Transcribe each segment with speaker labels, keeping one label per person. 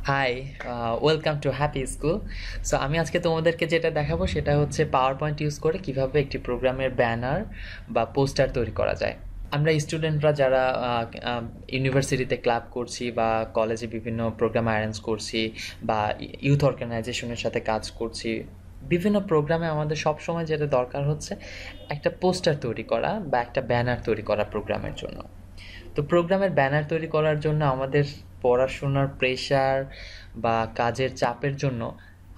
Speaker 1: High, welcome to happy school. So আমি আজকে তোমাদেরকে যেটা দেখাবো সেটা হচ্ছে পাওয়ার পয়েন্ট ইউজ করে কিভাবে একটি প্রোগ্রামের ব্যানার বা পোস্টার তৈরি করা যায়। আমরা স্টুডেন্টরা যারা ইউনিভার্সিটিতে ক্লাব করছি বা কলেজে বিভিন্ন প্রোগ্রাম অ্যারেঞ্জ করছি বা ইউথ অর্গানাইজেশনের সাথে কাজ করছি, বিভিন্ন প্রোগ্রামে আমাদের সবসময় যেটা দরকার হচ্ছে একটা পোস্টার তৈরি করা বা একটা ব্যানার তৈরি করা প্রোগ্রামের জন্য। তো প্রোগ্রামের ব্যানার তৈরি করার জন্য আমাদের পড়াশোনার প্রেশার বা কাজের চাপের জন্য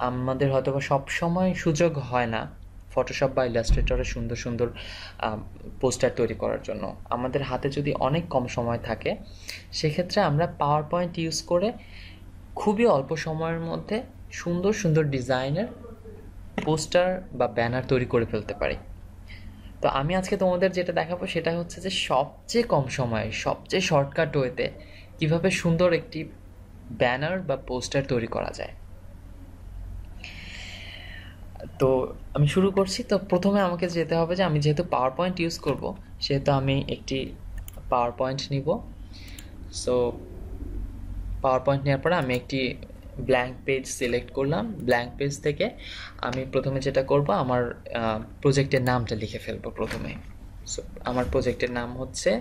Speaker 1: আমাদের হয়তোবা সবসময় সুযোগ হয় না ফটোশপ বা ইলাস্ট্রেটরে সুন্দর সুন্দর পোস্টার তৈরি করার জন্য। আমাদের হাতে যদি অনেক কম সময় থাকে, সেক্ষেত্রে আমরা পাওয়ার পয়েন্ট ইউজ করে খুবই অল্প সময়ের মধ্যে সুন্দর সুন্দর ডিজাইনের পোস্টার বা ব্যানার তৈরি করে ফেলতে পারি। তো আমি আজকে তোমাদের যেটা দেখাবো সেটা হচ্ছে যে সবচেয়ে কম সময়ে সবচেয়ে শর্টকাট ওয়েতে কিভাবে সুন্দর একটি ব্যানার বা পোস্টার তৈরি করা যায়। তো আমি শুরু করছি। তো প্রথমে আমাকে যেতে হবে যে আমি যেহেতু পাওয়ার পয়েন্ট ইউজ করব, সেহেতু আমি একটি পাওয়ার পয়েন্ট নিব। সো পাওয়ার পয়েন্ট নেওয়ার পরে আমি একটি ব্ল্যাঙ্ক পেজ সিলেক্ট করলাম। ব্ল্যাঙ্ক পেজ থেকে আমি প্রথমে যেটা করব, আমার প্রজেক্টের নামটা লিখে ফেলবো প্রথমে। সো আমার প্রজেক্টের নাম হচ্ছে,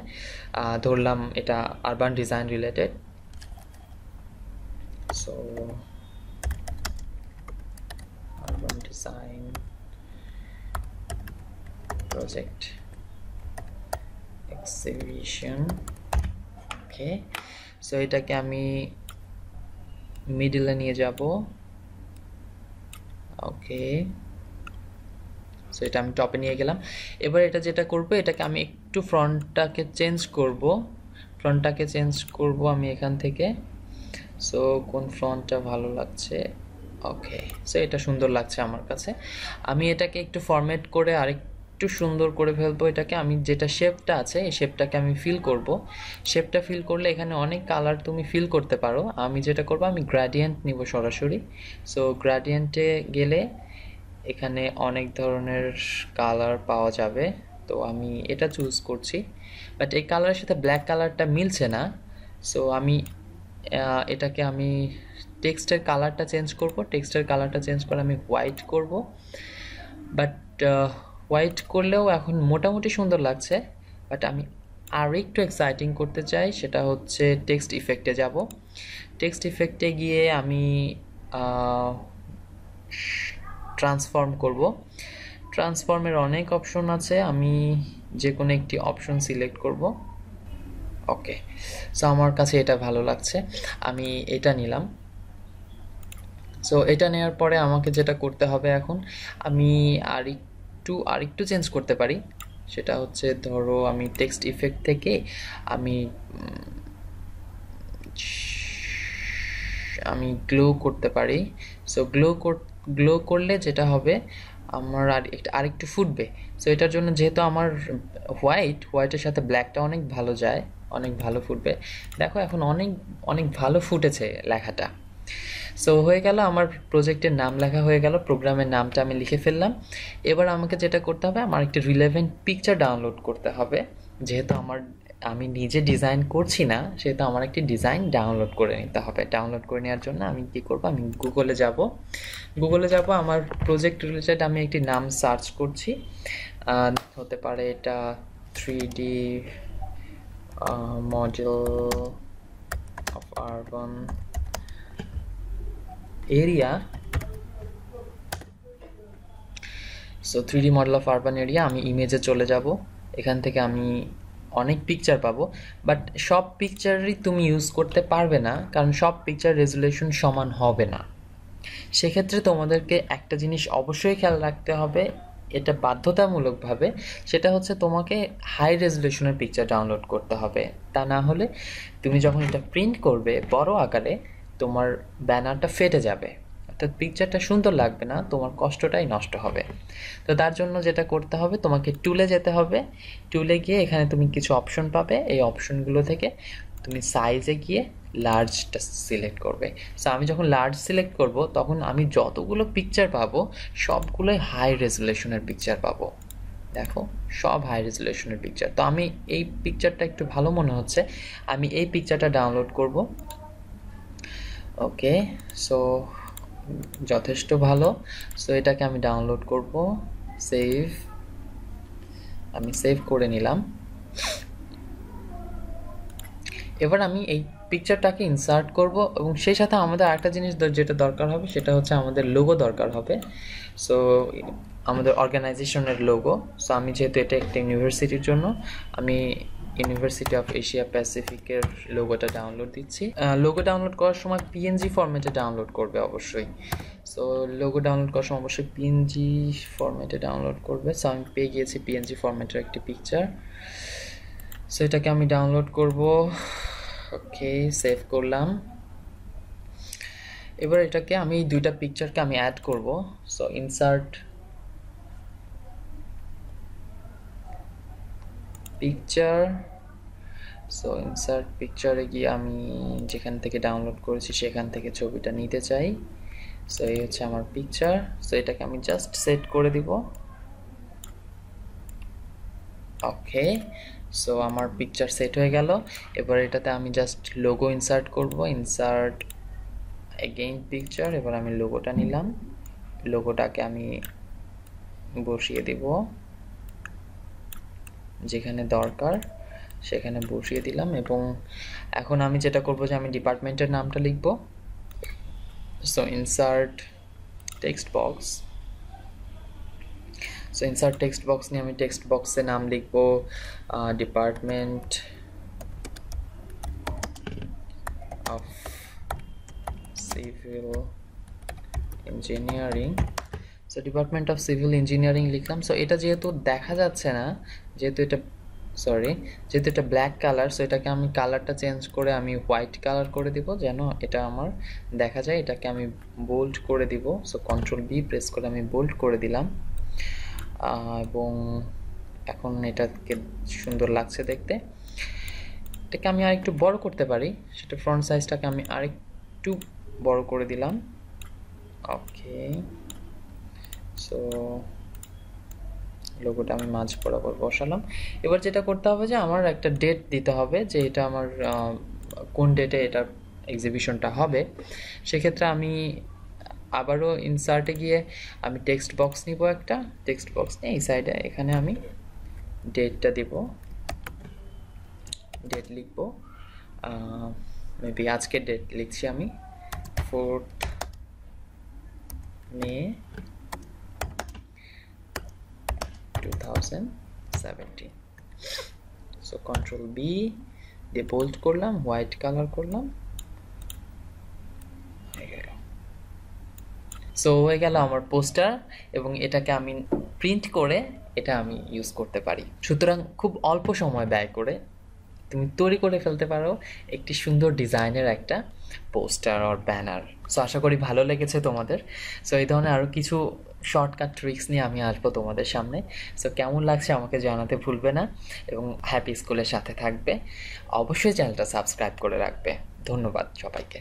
Speaker 1: ধরলাম এটা urban design related. So urban design project exhibition. Okay, so এটাকে আমি মিডলে নিয়ে যাব। ওকে, সো এটা আমি টপে নিয়ে গেলাম। এবার এটা যেটা করব, এটাকে আমি একটু ফ্রন্টটাকে চেঞ্জ করব আমি এখান থেকে। সো কোন ফ্রন্টটা ভালো লাগছে? ওকে, সো এটা সুন্দর লাগছে আমার কাছে। আমি এটাকে একটু ফরম্যাট করে আরেকটু সুন্দর করে ফেলবো। এটাকে আমি যেটা শেপটা আছে এই শেপটাকে আমি ফিল করব। শেপটা ফিল করলে এখানে অনেক কালার তুমি ফিল করতে পারো। আমি যেটা করব, আমি গ্রেডিয়েন্ট নিব সরাসরি। সো গ্রেডিয়েন্টে গেলে এখানে অনেক ধরনের কালার পাওয়া যাবে। তো আমি এটা চুজ করছি, বাট এই কালারের সাথে ব্ল্যাক কালারটা মিলছে না। সো আমি এটাকে আমি টেক্সটের কালারটা চেঞ্জ করে আমি হোয়াইট করব। বাট হোয়াইট করলেও এখন মোটামুটি সুন্দর লাগছে। বাট আমি আর একটু এক্সাইটিং করতে চাই, সেটা হচ্ছে টেক্সট ইফেক্টে যাব। টেক্সট ইফেক্টে গিয়ে আমি ট্রান্সফর্ম করব। ট্রান্সফর্মের অনেক অপশন আছে, আমি যে কোনো একটি অপশন সিলেক্ট করব। ওকে, সো আমার কাছে এটা ভালো লাগছে, আমি এটা নিলাম। সো এটা নেওয়ার পরে আমাকে যেটা করতে হবে এখন, আমি আরেকটু চেঞ্জ করতে পারি। সেটা হচ্ছে, ধরো আমি টেক্সট ইফেক্ট থেকে আমি আমি গ্লো করতে পারি। সো গ্লো করলে যেটা হবে, আমার আরেকটু ফুটবে। সো এটার জন্য যেহেতু আমার হোয়াইটের সাথে ব্ল্যাকটা অনেক ভালো যায়, অনেক ভালো ফুটবে। দেখো এখন অনেক অনেক ভালো ফুটেছে লেখাটা। সো হয়ে গেল, আমার প্রজেক্টের নাম লেখা হয়ে গেল, প্রোগ্রামের নামটা আমি লিখে ফেললাম। এবার আমাকে যেটা করতে হবে, আমার একটি রিলেভেন্ট পিকচার ডাউনলোড করতে হবে। যেহেতু আমি নিজে ডিজাইন করছি না, সেহেতু আমার একটি ডিজাইন ডাউনলোড করে নিতে হবে। ডাউনলোড করে নেওয়ার জন্য আমি কী করব, আমি গুগলে যাব। আমার প্রজেক্ট রিলেটেড আমি একটি নাম সার্চ করছি। হতে পারে এটা 3D model of urban area. So 3D model of urban area, আমি ইমেজে চলে যাব। এখান থেকে আমি অনেক পিকচার পাবো, বাট সব পিকচারই তুমি ইউজ করতে পারবে না, কারণ সব পিকচার রেজুলেশন সমান হবে না। সেক্ষেত্রে তোমাদেরকে একটা জিনিস অবশ্যই খেয়াল রাখতে হবে, এটা বাধ্যতামূলকভাবে, সেটা হচ্ছে তোমাকে হাই রেজুলেশনের পিকচার ডাউনলোড করতে হবে। তা না হলে তুমি যখন এটা প্রিন্ট করবে বড় আকারে, তোমার ব্যানারটা ফেটে যাবে, অর্থাৎ পিকচারটা সুন্দর লাগবে না, তোমার কষ্টটাই নষ্ট হবে। তো তার জন্য যেটা করতে হবে, তোমাকে টুলে যেতে হবে। টুলে গিয়ে এখানে তুমি কিছু অপশন পাবে, এই অপশনগুলো থেকে তুমি সাইজে গিয়ে লার্জটা সিলেক্ট করবে। সো আমি যখন লার্জ সিলেক্ট করব, তখন আমি যতগুলো পিকচার পাবো সবগুলোই হাই রেজুলেশনের পিকচার পাবো। দেখো, সব হাই রেজুলেশনের পিকচার। তো আমি এই পিকচারটা একটু ভালো মনে হচ্ছে, আমি এই পিকচারটা ডাউনলোড করব। ওকে, সো যথেষ্ট ভালো। সো এটাকে আমি ডাউনলোড করব, আমি সেভ করে নিলাম। এবার আমি এই পিকচারটাকে ইনসার্ট করব এবং সেই সাথে আমাদের আরেকটা জিনিস যেটা দরকার হবে সেটা হচ্ছে আমাদের লোগো দরকার হবে। সো আমাদের অর্গানাইজেশনের লোগো। সো আমি যেহেতু এটা একটা ইউনিভার্সিটির জন্য আমি ইউনিভার্সিটি অফ এশিয়া প্যাসিফিকের লোগোটা ডাউনলোড দিচ্ছি। লোগো ডাউনলোড করার সময় পিএনজি ফরম্যাটে ডাউনলোড করবে অবশ্যই। সো লোগো ডাউনলোড করার সময় অবশ্যই পিএনজি ফরম্যাটে ডাউনলোড করবে। সো আমি পেয়ে গিয়েছি পিএনজি ফরম্যাটের একটি পিকচার। সো এটাকে আমি ডাউনলোড করব। ওকে, সেভ করলাম। এবার এটাকে আমি এই দুইটা পিকচারকে আমি অ্যাড করব। So insert picture. So insert পিকচারে গিয়ে আমি যেখান থেকে ডাউনলোড করেছি সেখান থেকে ছবিটা নিতে চাই। সো এই হচ্ছে আমার পিকচার। সো এটাকে আমি জাস্ট সেট করে দিব। ওকে, সো আমার পিকচার সেট হয়ে গেল। এবার এটাতে আমি জাস্ট লোগো ইনসার্ট করব। Insert again picture. এবার আমি লোগোটা নিলাম, লোগোটাকে আমি বসিয়ে দিব যেখানে দরকার সেখানে বসিয়ে দিলাম। এবং এখন আমি যেটা করব যে আমি ডিপার্টমেন্টের নামটা লিখব। So insert text box. So insert text box নিয়ে আমি টেক্সট বক্সে নাম লিখব department of civil engineering. So department of civil engineering লিখলাম। সো এটা যেহেতু দেখা যাচ্ছে না, যেহেতু এটা ব্ল্যাক কালার, সো এটাকে আমি কালারটা চেঞ্জ করে আমি হোয়াইট কালার করে দিব যেন এটা আমার দেখা যায়। এটাকে আমি বোল্ড করে দিব। সো কন্ট্রোল বি প্রেস করে আমি বোল্ড করে দিলাম। এবং এখন এটাকে সুন্দর লাগছে দেখতে। এটাকে আমি আরেকটু বড় করতে পারি, সেটা ফ্রন্ট সাইজটাকে আমি আরেকটু বড় করে দিলাম। ওকে, সো লোগোটা আমি মাঝ বরাবর বসালাম। এবার যেটা করতে হবে যে আমার একটা ডেট দিতে হবে যে এটা আমার কোন ডেটে এটা এক্সিবিশনটা হবে। সেক্ষেত্রে আমি আবারও ইনসার্টে গিয়ে আমি টেক্সট বক্স নিব, একটা টেক্সট বক্স নিয়ে এই সাইডে এখানে আমি ডেটটা দিব, ডেট লিখব। মেবি আজকের ডেট লিখছি আমি 4th মে 2017। সো কন্ট্রোল বি দিয়ে বোল্ড করলাম, হোয়াইট কালার করলাম, সো হয়ে গেল আমার পোস্টার। এবং এটাকে আমি প্রিন্ট করে এটা আমি ইউজ করতে পারি। সুতরাং খুব অল্প সময় ব্যয় করে তুমি তৈরি করে ফেলতে পারো একটি সুন্দর ডিজাইনের একটা পোস্টার আর ব্যানার। সো আশা করি ভালো লেগেছে তোমাদের। সো এই ধরনের আরও কিছু শর্টকাট ট্রিক্স নিয়ে আমি আসবো তোমাদের সামনে। সো কেমন লাগছে আমাকে জানাতে ভুলবে না এবং হ্যাপি স্কুলের সাথে থাকবে। অবশ্যই চ্যানেলটা সাবস্ক্রাইব করে রাখবে। ধন্যবাদ সবাইকে।